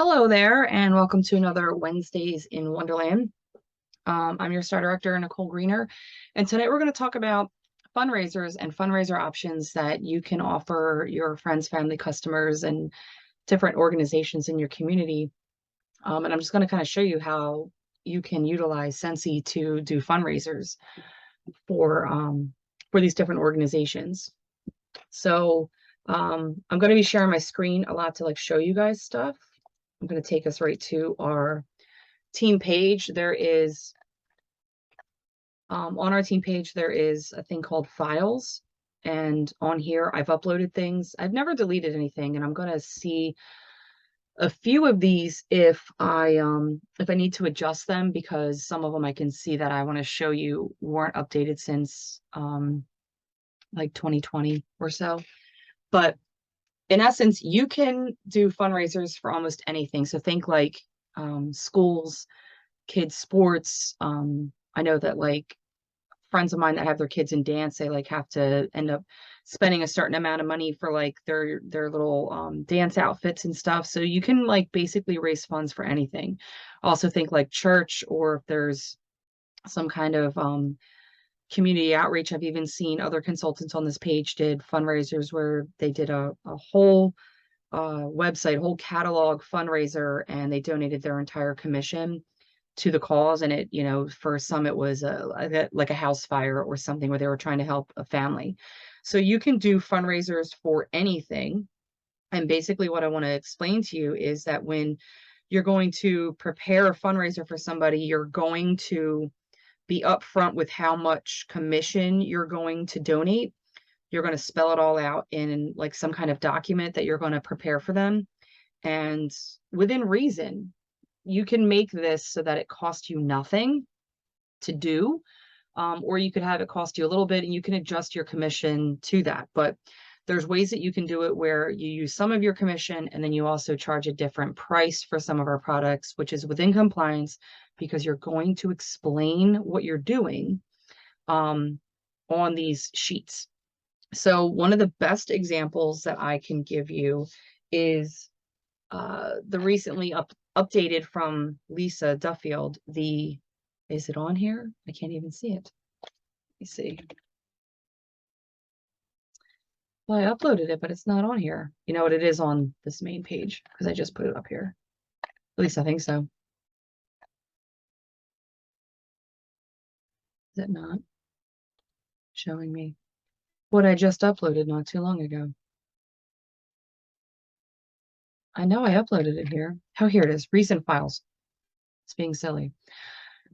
Hello there, and welcome to another Wednesdays in Wonderland. I'm your star director, Nicole Greener, and tonight we're going to talk about fundraisers and fundraiser options that you can offer your friends, family, customers, and different organizations in your community. And I'm just going to kind of show you how you can utilize Scentsy to do fundraisers for these different organizations. So I'm going to be sharing my screen a lot to like show you guys stuff. I'm going to take us right to our team page. There is on our team page, there is a thing called files. And on here, I've uploaded things. I've never deleted anything, and I'm going to see a few of these if I need to adjust them, because some of them I can see that I want to show you weren't updated since like 2020 or so. But in essence, you can do fundraisers for almost anything. So think like schools, kids sports. I know that like friends of mine that have their kids in dance, they like have to end up spending a certain amount of money for like their little dance outfits and stuff. So you can like basically raise funds for anything. Also think like church, or if there's some kind of community outreach. I've even seen other consultants on this page did fundraisers where they did a whole website, whole catalog fundraiser, and they donated their entire commission to the cause. And it, for some it was like a house fire or something where they were trying to help a family. So you can do fundraisers for anything. And basically what I want to explain to you is that when you're going to prepare a fundraiser for somebody, you're going to be upfront with how much commission you're going to donate. You're going to spell it all out in like some kind of document that you're going to prepare for them. And within reason, you can make this so that it costs you nothing to do, or you could have it cost you a little bit and you can adjust your commission to that. But there's ways that you can do it where you use some of your commission and then you also charge a different price for some of our products, which is within compliance, because you're going to explain what you're doing on these sheets. So one of the best examples that I can give you is the recently updated from Lisa Duffield. Is it on here? I can't even see it. Let me see. Well, I uploaded it, but it's not on here. You know what? It is on this main page because I just put it up here. At least I think so. Is it not showing me what I just uploaded not too long ago? I know I uploaded it here. Oh, here it is. Recent files. It's being silly.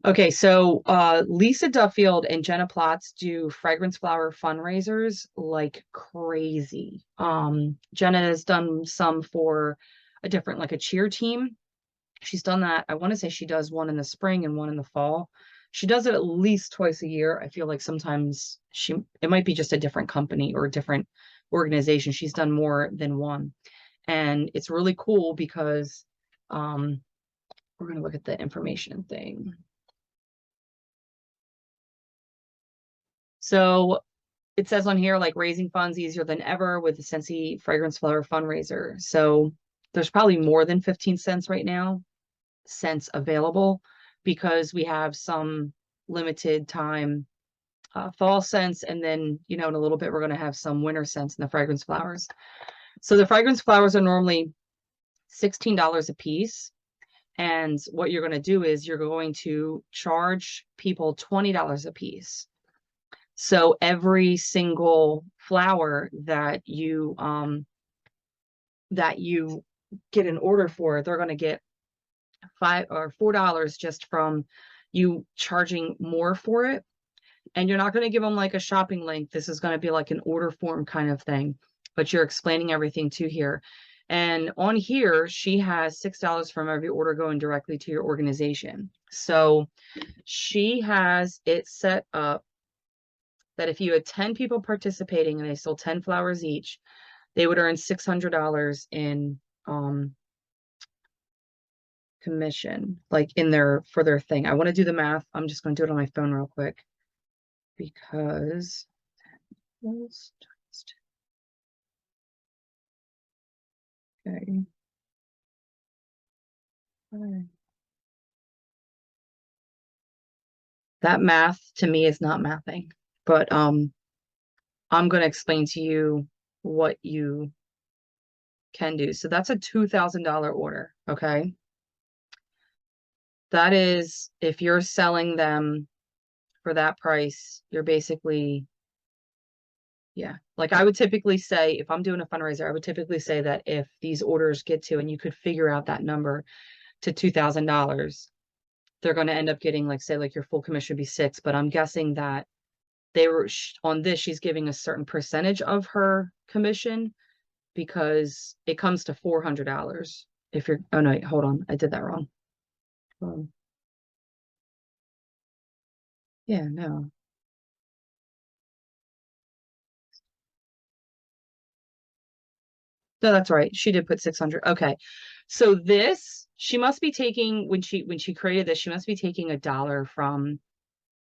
Okay, so Lisa Duffield and Jenna Plotz do fragrance flower fundraisers like crazy. Jenna has done some for a different, like a cheer team. She's done that. I want to say she does one in the spring and one in the fall. She does it at least twice a year. I feel like sometimes it might be just a different company or a different organization. She's done more than one. And it's really cool because we're going to look at the information thing. So it says on here, like raising funds easier than ever with the Scentsy fragrance flower fundraiser. So there's probably more than 15 cents right now, cents available, because we have some limited time fall scents. And then, in a little bit, we're going to have some winter scents in the fragrance flowers. So the fragrance flowers are normally $16 a piece. And what you're going to do is you're going to charge people $20 a piece. So every single flower that you get an order for, they're going to get $5 or $4 just from you charging more for it. And you're not going to give them like a shopping link. This is going to be like an order form kind of thing, but you're explaining everything to here. And on here, she has $6 from every order going directly to your organization. So she has it set up that if you had 10 people participating and they sold 10 flowers each, they would earn $600 in commission, like for their thing. I want to do the math. I'm just going to do it on my phone real quick because okay. Right. That math to me is not mathing, but I'm going to explain to you what you can do. So that's a $2,000 order. Okay. That is, if you're selling them for that price, you're basically, yeah. Like I would typically say, if I'm doing a fundraiser, I would typically say that if these orders get to, and you could figure out that number to $2,000, they're going to end up getting, like, say, like your full commission would be 6, but I'm guessing that they were on this, she's giving a certain percentage of her commission because it comes to $400 if you're, oh no, wait, hold on, I did that wrong. Um, yeah, no. No, that's right. She did put 600. Okay. So this, she must be taking, when she created this, she must be taking $1 from,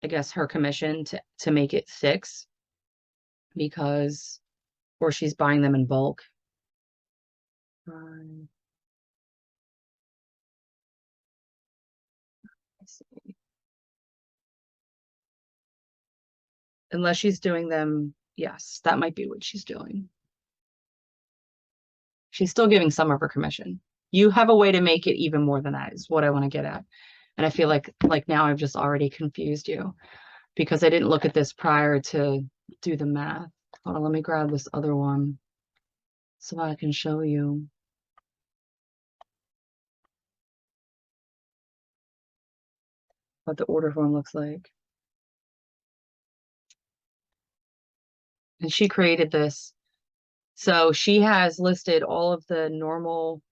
I guess, her commission to make it 6, because, or she's buying them in bulk. Um, let's see. Unless she's doing them, yes, that might be what she's doing. She's still giving some of her commission. You have a way to make it even more than that, is what I want to get at. And I feel like now I've just already confused you because I didn't look at this prior to do the math. Hold on, let me grab this other one so I can show you what the order form looks like. And she created this. So she has listed all of the normal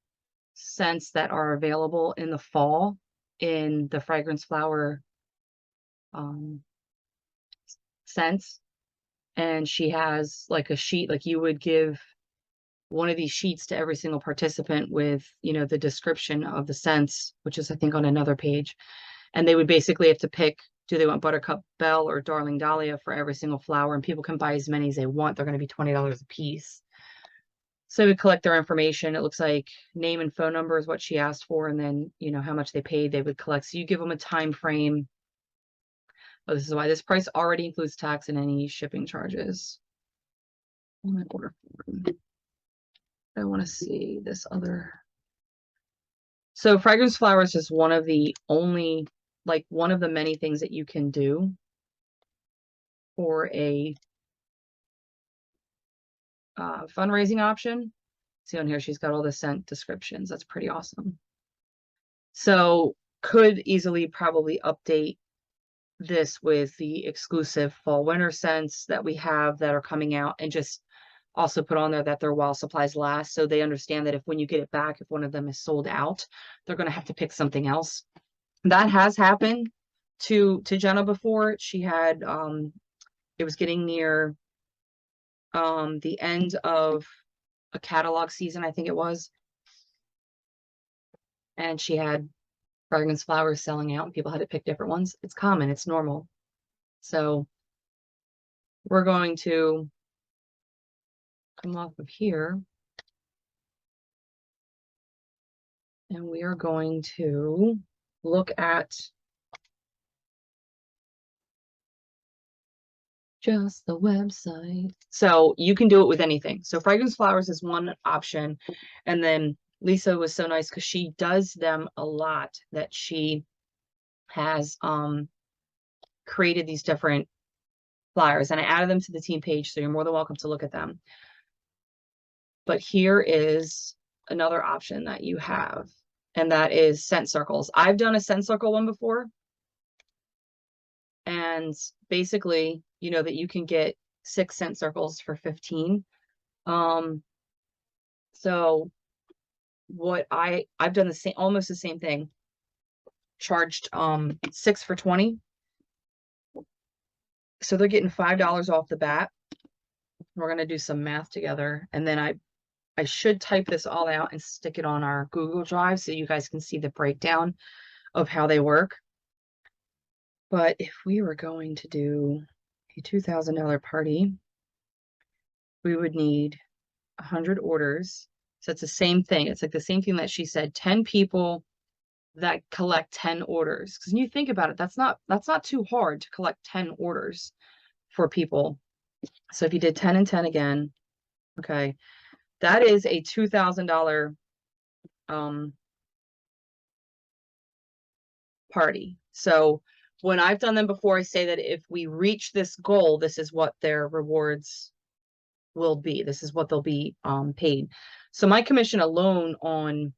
scents that are available in the fall in the fragrance flower um, scents. And she has like a sheet, like you would give one of these sheets to every single participant with, the description of the scents, which is, I think, on another page. And they would basically have to pick, do they want Buttercup Belle or Darling Dahlia for every single flower? And people can buy as many as they want. They're going to be $20 a piece. So we collect their information. It looks like name and phone number is what she asked for, and then how much they paid. They would collect. So you give them a time frame. Oh, this is why this price already includes tax and any shipping charges. Order form. I want to see this other. So fragrance flowers is one of the only, like one of the many things that you can do for a fundraising option. See on here, she's got all the scent descriptions. That's pretty awesome. So could easily probably update this with the exclusive fall winter scents that we have that are coming out, and just also put on there that they're while supplies last, so they understand that if when you get it back, if one of them is sold out, they're going to have to pick something else. That has happened to Jenna before. She had it was getting near the end of a catalog season, I think it was, and she had fragrance flowers selling out and people had to pick different ones. It's common, it's normal. So we're going to come off of here and we are going to look at just the website. So you can do it with anything. So fragrance flowers is one option. And then Lisa was so nice because she does them a lot, that she has created these different flyers, and I added them to the team page, so you're more than welcome to look at them. But here is another option that you have, and that is scent circles. I've done a scent circle one before, and basically, that you can get 6 scent circles for 15. So what I've done the same, almost the same thing, charged 6 for 20. So they're getting $5 off the bat. We're going to do some math together, and then I should type this all out and stick it on our Google Drive so you guys can see the breakdown of how they work. But if we were going to do a $2,000 party, we would need 100 orders. So it's the same thing. It's like the same thing that she said, 10 people that collect 10 orders. Because when you think about it, that's not too hard to collect 10 orders for people. So if you did 10 and 10 again, okay, that is a $2,000 party. So when I've done them before, I say that if we reach this goal, this is what their rewards will be. This is what they'll be paid. So my commission alone on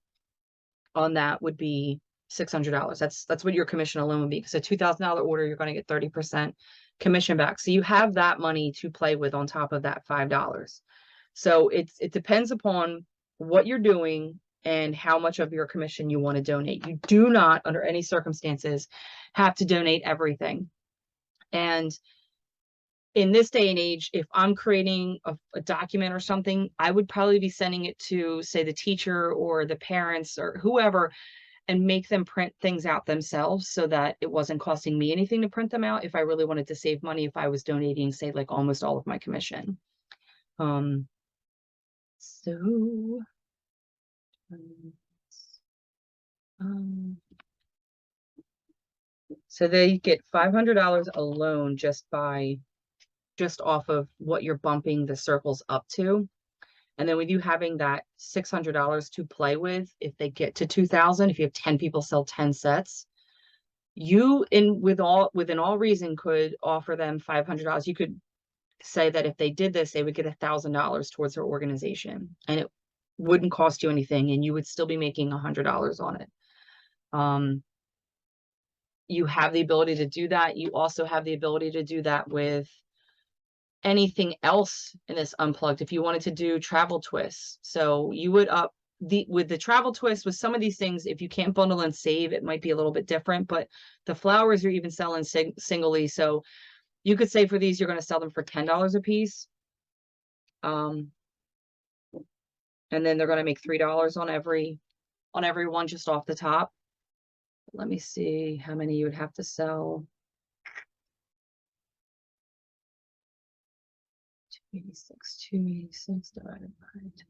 that would be $600. That's what your commission alone would be. Because a $2,000 order, you're going to get 30% commission back. So you have that money to play with on top of that $5. So it depends upon what you're doing and how much of your commission you want to donate. You do not, under any circumstances, have to donate everything. And in this day and age, if I'm creating a document or something, I would probably be sending it to, say, the teacher or the parents or whoever, and make them print things out themselves so that it wasn't costing me anything to print them out if I really wanted to save money, if I was donating, say, like almost all of my commission. So so they get $500 alone just off of what you're bumping the circles up to. And then with you having that $600 to play with, if they get to 2,000, if you have 10 people sell 10 sets, you within all reason could offer them $500. You could say that if they did this, they would get $1,000 towards their organization, and it wouldn't cost you anything, and you would still be making $100 on it. You have the ability to do that. You also have the ability to do that with anything else in this unplugged. If you wanted to do travel twists, so you would with the travel twist, with some of these things, if you can't bundle and save, it might be a little bit different, but the flowers you're even selling singly. So you could say for these, you're going to sell them for $10 a piece. And then they're going to make $3 on every one just off the top. Let me see how many you would have to sell. 286 divided by 2.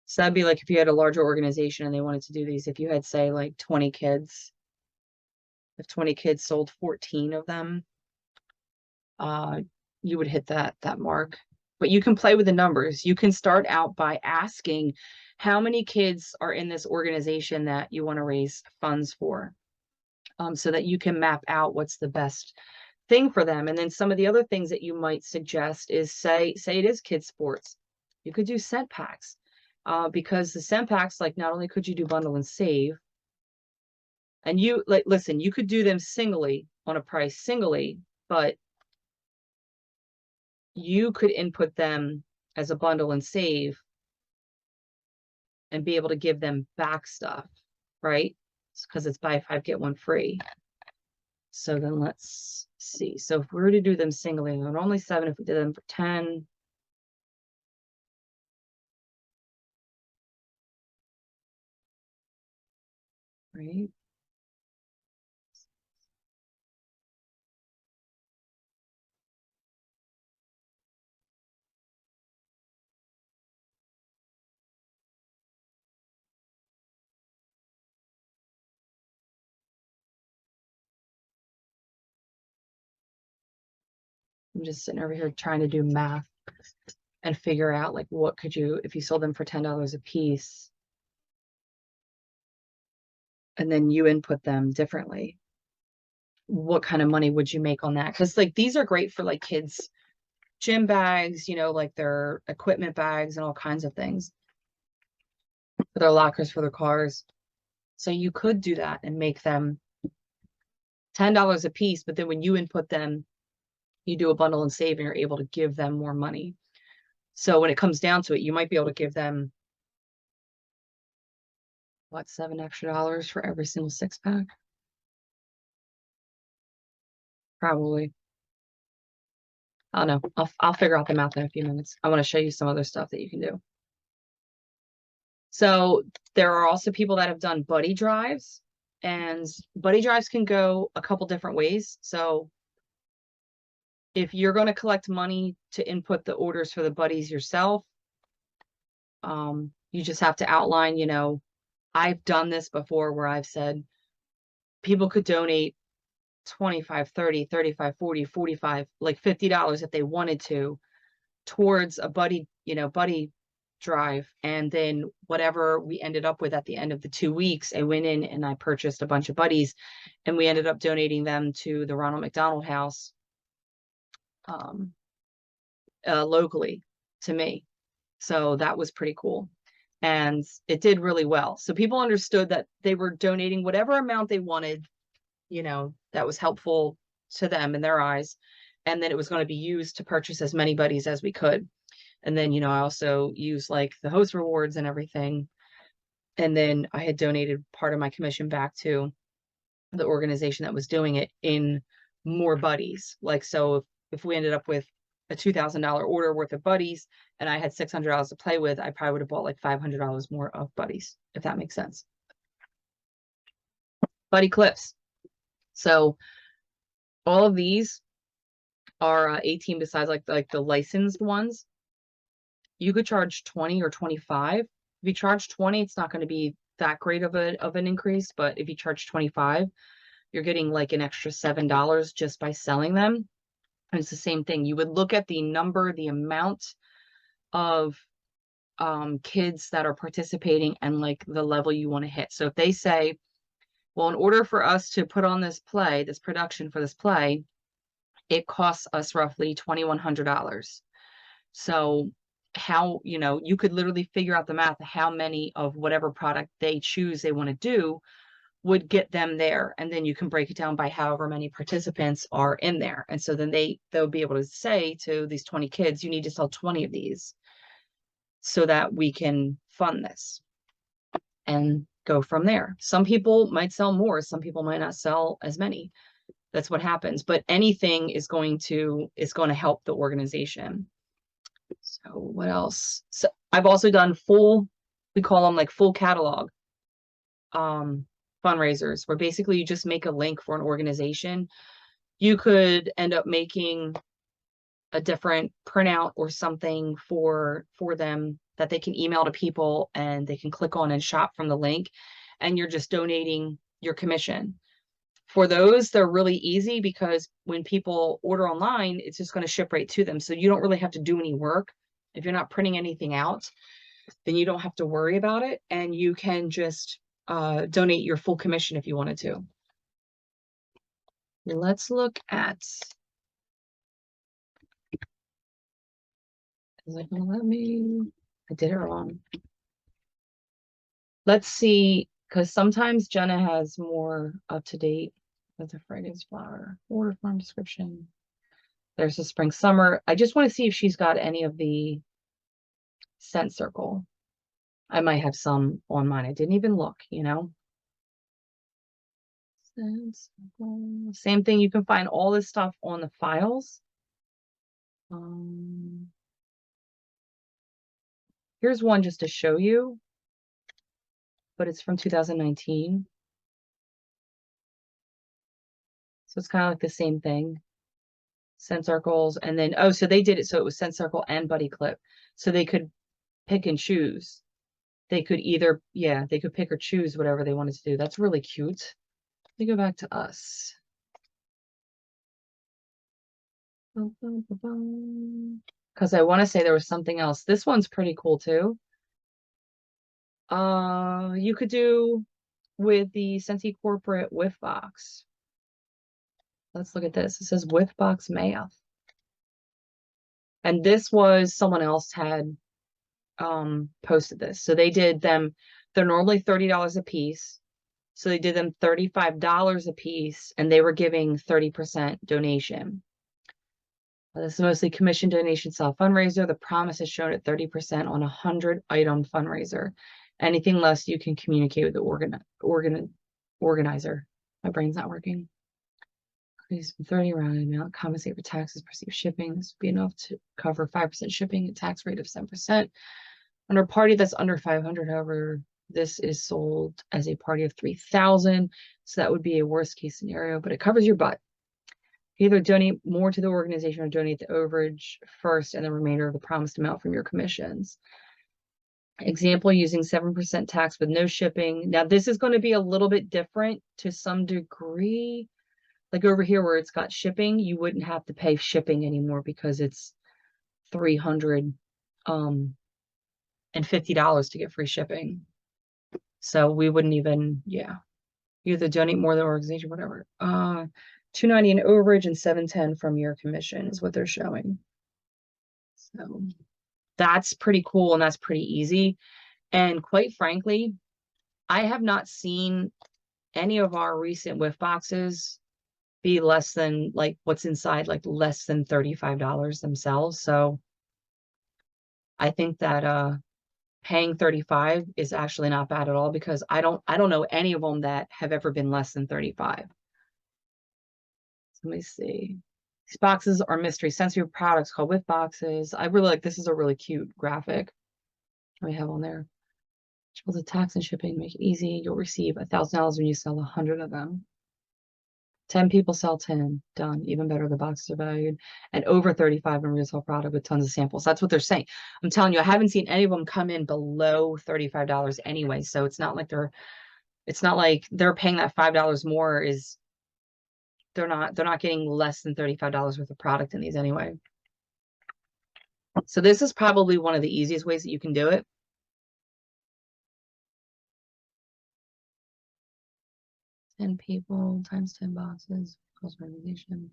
So that'd be like if you had a larger organization and they wanted to do these, if you had, say, like 20 kids, if 20 kids sold 14 of them, you would hit that mark. But you can play with the numbers. You can start out by asking how many kids are in this organization that you want to raise funds for, so that you can map out what's the best thing for them. And then some of the other things that you might suggest is say it is kids sports. You could do scent packs, because the scent packs, like, not only could you do bundle and save, and you listen, you could do them singly on a price singly, but you could input them as a bundle and save and be able to give them back stuff, right? Because it's buy 5 get 1 free. So then let's see. So if we were to do them singly, they're only 7. If we did them for 10, right? I'm just sitting over here trying to do math and figure out, like, what could you, if you sold them for $10 a piece, and then you input them differently, what kind of money would you make on that? Because, like, these are great for, like, kids' gym bags, like their equipment bags and all kinds of things, for their lockers, for their cars. So you could do that and make them $10 a piece, but then when you input them, you do a bundle and save, and you're able to give them more money. So when it comes down to it, you might be able to give them, what, $7 extra for every single 6-pack? Probably. I don't know. I'll figure out the math in a few minutes. I want to show you some other stuff that you can do. So there are also people that have done buddy drives, and buddy drives can go a couple different ways. So if you're going to collect money to input the orders for the buddies yourself, you just have to outline, you know, I've done this before where I've said people could donate 25, 30, 35, 40, 45, like $50 if they wanted to towards a buddy, you know, buddy drive. And then whatever we ended up with at the end of the 2 weeks, I went in and I purchased a bunch of buddies and we ended up donating them to the Ronald McDonald House locally to me. So that was pretty cool. And it did really well. So people understood that they were donating whatever amount they wanted, you know, that was helpful to them in their eyes. And then it was going to be used to purchase as many buddies as we could. And then, you know, I also used like the host rewards and everything. And then I had donated part of my commission back to the organization that was doing it in more buddies. Like, so if we ended up with a $2,000 order worth of buddies and I had $600 to play with, I probably would have bought like $500 more of buddies, if that makes sense. Buddy clips. So all of these are 18 besides like the licensed ones. You could charge 20 or 25. If you charge 20, it's not going to be that great of an increase, but if you charge 25, you're getting like an extra $7 just by selling them. And it's the same thing. You would look at the number, the amount of kids that are participating and like the level you want to hit. So if they say, well, in order for us to put on this play, this production for this play, it costs us roughly $2,100. So how, you know, you could literally figure out the math of how many of whatever product they choose they want to do would get them there. And then you can break it down by however many participants are in there. And so then they'll be able to say to these 20 kids, you need to sell 20 of these so that we can fund this and go from there. Some people might sell more. Some people might not sell as many. That's what happens. But anything is going to help the organization. So what else? So I've also done full, we call them like full catalog fundraisers, where basically you just make a link for an organization. You could end up making a different printout or something for them that they can email to people and they can click on and shop from the link, and you're just donating your commission. For those, they're really easy because when people order online, it's just going to ship right to them. So you don't really have to do any work. If you're not printing anything out, then you don't have to worry about it. And you can just donate your full commission if you wanted to. Let's look at, is it going to let me? I did it wrong. Let's see, because sometimes Jenna has more up-to-date. That's a fragrance flower. Order form description. There's a spring summer. I just want to see if she's got any of the scent circle. I might have some on mine. I didn't even look, you know. Same thing. You can find all this stuff on the files. Here's one just to show you, but it's from 2019. So it's kind of like the same thing. Scent circles, and then, oh, so they did it so it was scent circle and buddy clip. So they could pick and choose. They could either, yeah, they could pick or choose whatever they wanted to do. That's really cute. Let me go back to us. Because I want to say there was something else. This one's pretty cool too. You could do with the Scentsy corporate whiff box. Let's look at this. It says whiff box math. And this was someone else had posted this. So they did them, they're normally $30 a piece. So they did them $35 a piece, and they were giving 30% donation. This is mostly commission donation style fundraiser. The promise is shown at 30% on a 100-item fundraiser. Anything less, you can communicate with the organizer. My brain's not working. Increase from 30 around amount, compensate for taxes, perceived shipping. This would be enough to cover 5% shipping, a tax rate of 7%. Under a party that's under 500, however, this is sold as a party of 3,000. So that would be a worst case scenario, but it covers your butt. Either donate more to the organization or donate the overage first and the remainder of the promised amount from your commissions. Example, using 7% tax with no shipping. Now, this is going to be a little bit different to some degree. Like over here where it's got shipping, you wouldn't have to pay shipping anymore because it's $350 to get free shipping. So we wouldn't even, yeah. Either donate more to the organization, whatever. $290 in overage and $710 from your commission is what they're showing. So that's pretty cool and that's pretty easy. And quite frankly, I have not seen any of our recent whiff boxes be less than like what's inside, like less than $35 themselves. So I think that paying 35 is actually not bad at all because I don't know any of them that have ever been less than 35. So let me see. These boxes are mystery sensory products called whiff boxes. I really like this is a really cute graphic we have on there. The tax and shipping make it easy. You'll receive $1,000 when you sell 100 of them. 10 people sell 10. Done. Even better, the boxes are valued. And over 35 in retail product with tons of samples. That's what they're saying. I'm telling you, I haven't seen any of them come in below $35 anyway. So it's not like they're paying that $5 more is they're not getting less than $35 worth of product in these anyway. So this is probably one of the easiest ways that you can do it. $10 people times 10 boxes, cost organization.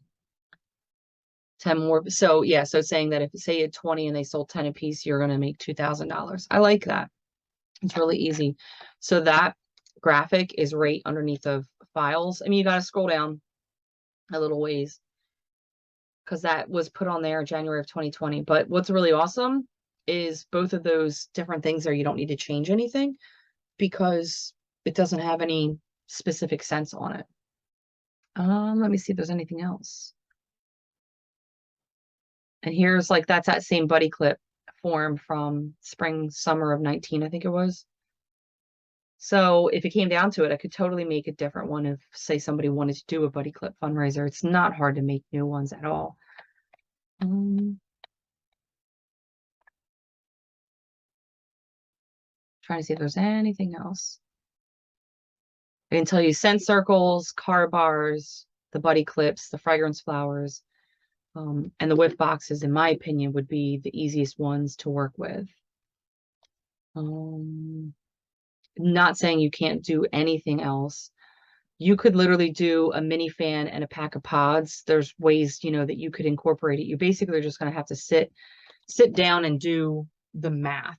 10 more. So yeah, so it's saying that if you say you had 20 and they sold 10 a piece, you're going to make $2,000. I like that. It's really easy. So that graphic is right underneath of files. I mean, you got to scroll down a little ways because that was put on there January of 2020. But what's really awesome is both of those different things there. You don't need to change anything because it doesn't have any specific sense on it. Let me see if there's anything else. And here's like, that's that same buddy clip form from spring, summer of 19, I think it was. So if it came down to it, I could totally make a different one if, say, somebody wanted to do a buddy clip fundraiser. It's not hard to make new ones at all. Trying to see if there's anything else. I can tell you scent circles, car bars, the buddy clips, the fragrance flowers, and the whiff boxes, in my opinion, would be the easiest ones to work with. Not saying you can't do anything else. You could literally do a mini fan and a pack of pods. There's ways, that you could incorporate it. You basically are just going to have to sit down and do the math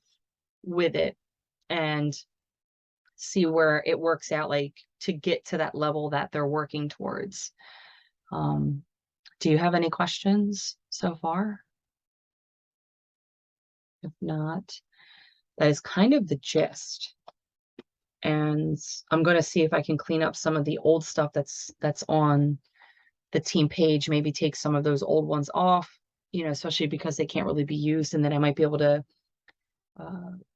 with it and see where it works out, like to get to that level that they're working towards. Do you have any questions so far? If not, that is kind of the gist. And I'm going to see if I can clean up some of the old stuff that's on the team page, maybe take some of those old ones off, especially because they can't really be used. And then I might be able to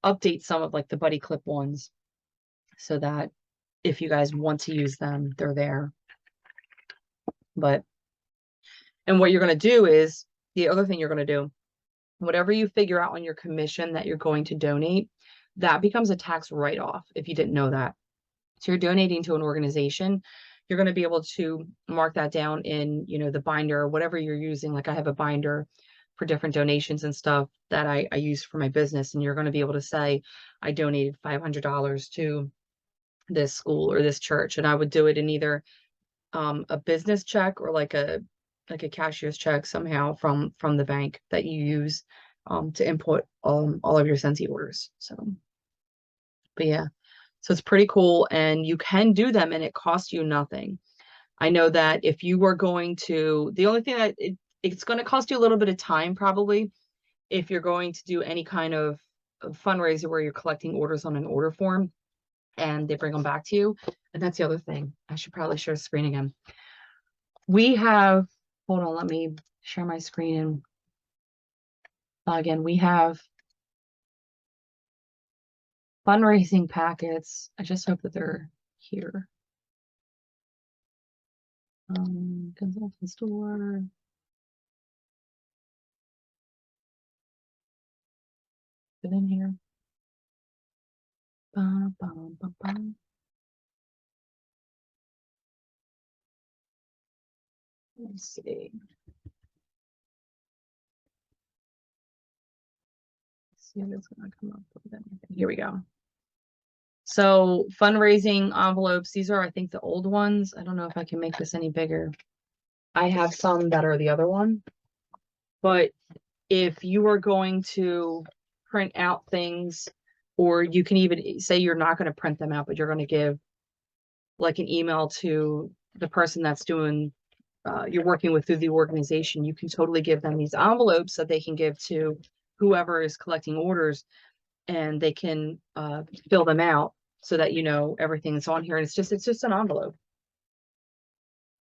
update some of like the buddy clip ones so that if you guys want to use them, they're there. And what you're going to do is, the other thing you're going to do, whatever you figure out on your commission that you're going to donate, that becomes a tax write-off if you didn't know that. So you're donating to an organization, you're going to be able to mark that down in, the binder, whatever you're using. Like I have a binder for different donations and stuff that I use for my business. And you're going to be able to say, I donated $500 to this school or this church. And I would do it in either a business check or like a cashier's check somehow from the bank that you use to input all of your Scentsy orders. So, but yeah. So it's pretty cool and you can do them and it costs you nothing. I know that if you were going to, the only thing that it's going to cost you a little bit of time probably if you're going to do any kind of fundraiser where you're collecting orders on an order form and they bring them back to you. And that's the other thing. I should probably share the screen again. We have, hold on, let me share my screen and again, we have fundraising packets. I just hope that they're here. Consultant store. Get in here. Bum, bum, bum, bum. Let's see. Let's see if it's gonna come up with anything. Here we go. So fundraising envelopes, these are, I think, the old ones. I don't know if I can make this any bigger. I have some that are the other one, but if you are going to print out things, or you can even say you're not going to print them out, but you're going to give like an email to the person that's doing, you're working with through the organization, you can totally give them these envelopes that they can give to whoever is collecting orders, and they can fill them out so that you know everything that's on here. And it's just an envelope.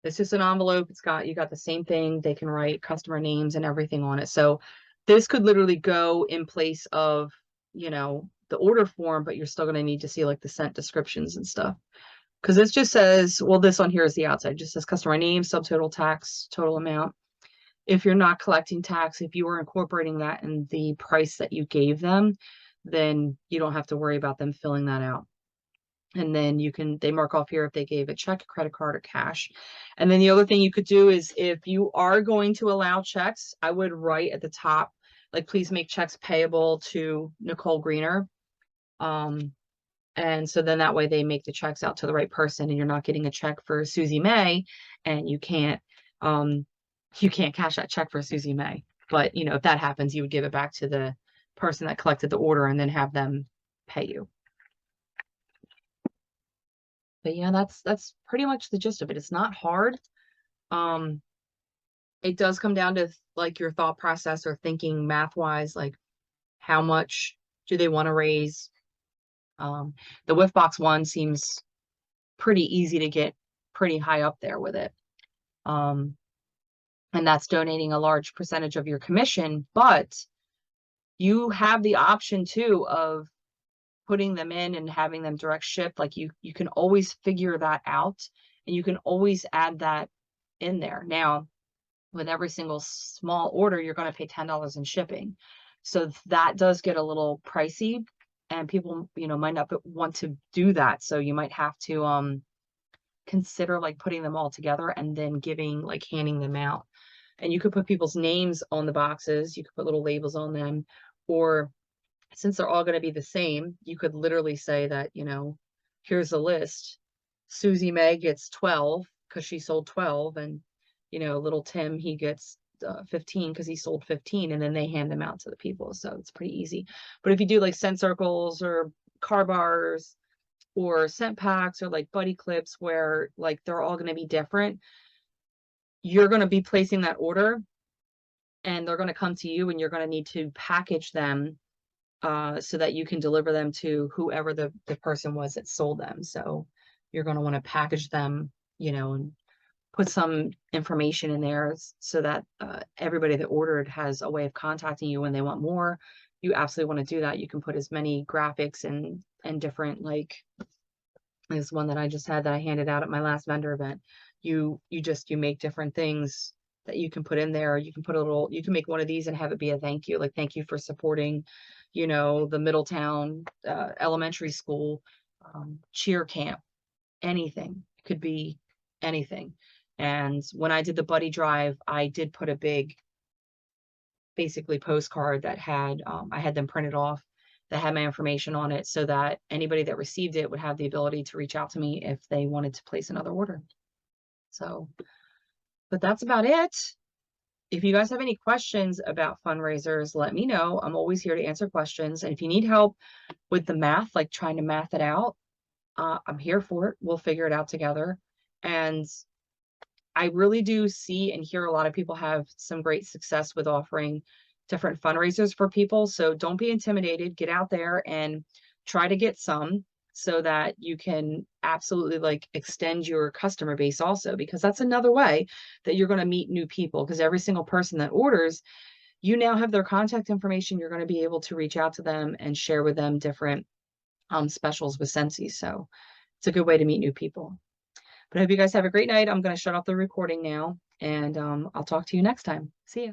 It's just an envelope. You got the same thing. They can write customer names and everything on it. So this could literally go in place of, the order form, but you're still going to need to see like the scent descriptions and stuff. Because this just says, well, this on here is the outside. It just says customer name, subtotal, tax, total amount. If you're not collecting tax, if you are incorporating that in the price that you gave them, then you don't have to worry about them filling that out. And then they mark off here if they gave a check, credit card, or cash. And then the other thing you could do is if you are going to allow checks, I would write at the top, like, please make checks payable to Nicole Greener. And so then that way they make the checks out to the right person, and you're not getting a check for Susie May, and you can't cash that check for Susie May. But, if that happens, you would give it back to the person that collected the order and then have them pay you. But yeah, that's pretty much the gist of it. It's not hard. It does come down to like your thought process or thinking math wise, like how much do they want to raise? The Whiff Box one seems pretty easy to get pretty high up there with it. And that's donating a large percentage of your commission, but you have the option too of putting them in and having them direct shipped. Like you can always figure that out, and you can always add that in there. Now, with every single small order, you're going to pay $10 in shipping. So that does get a little pricey, and people, might not want to do that. So you might have to consider like putting them all together and then handing them out. And you could put people's names on the boxes. You could put little labels on them, or since they're all going to be the same, you could literally say that, here's a list. Susie May gets 12 because she sold 12, and, little Tim, he gets 15 because he sold 15, and then they hand them out to the people. So it's pretty easy. But if you do like scent circles or car bars or scent packs or like buddy clips where like they're all going to be different, you're going to be placing that order, and they're going to come to you, and you're going to need to package them so that you can deliver them to whoever the person was that sold them. So you're going to want to package them, and put some information in there so that everybody that ordered has a way of contacting you when they want more. You absolutely want to do that. You can put as many graphics and different, like this one that I just had that I handed out at my last vendor event. You make different things that you can put in there. You can make one of these and have it be a thank you, like thank you for supporting, the Middletown elementary school cheer camp, anything. It could be anything. And when I did the buddy drive, I did put a big, basically postcard that had, I had them printed off that had my information on it, so that anybody that received it would have the ability to reach out to me if they wanted to place another order. So, but that's about it. If you guys have any questions about fundraisers, let me know. I'm always here to answer questions. And if you need help with the math, like trying to math it out, I'm here for it. We'll figure it out together. And I really do see and hear a lot of people have some great success with offering different fundraisers for people. So don't be intimidated. Get out there and try to get some, so that you can absolutely like extend your customer base also, because that's another way that you're going to meet new people, because every single person that orders, you now have their contact information. You're going to be able to reach out to them and share with them different specials with Scentsy. So it's a good way to meet new people. But I hope you guys have a great night. I'm gonna shut off the recording now, and I'll talk to you next time. See ya.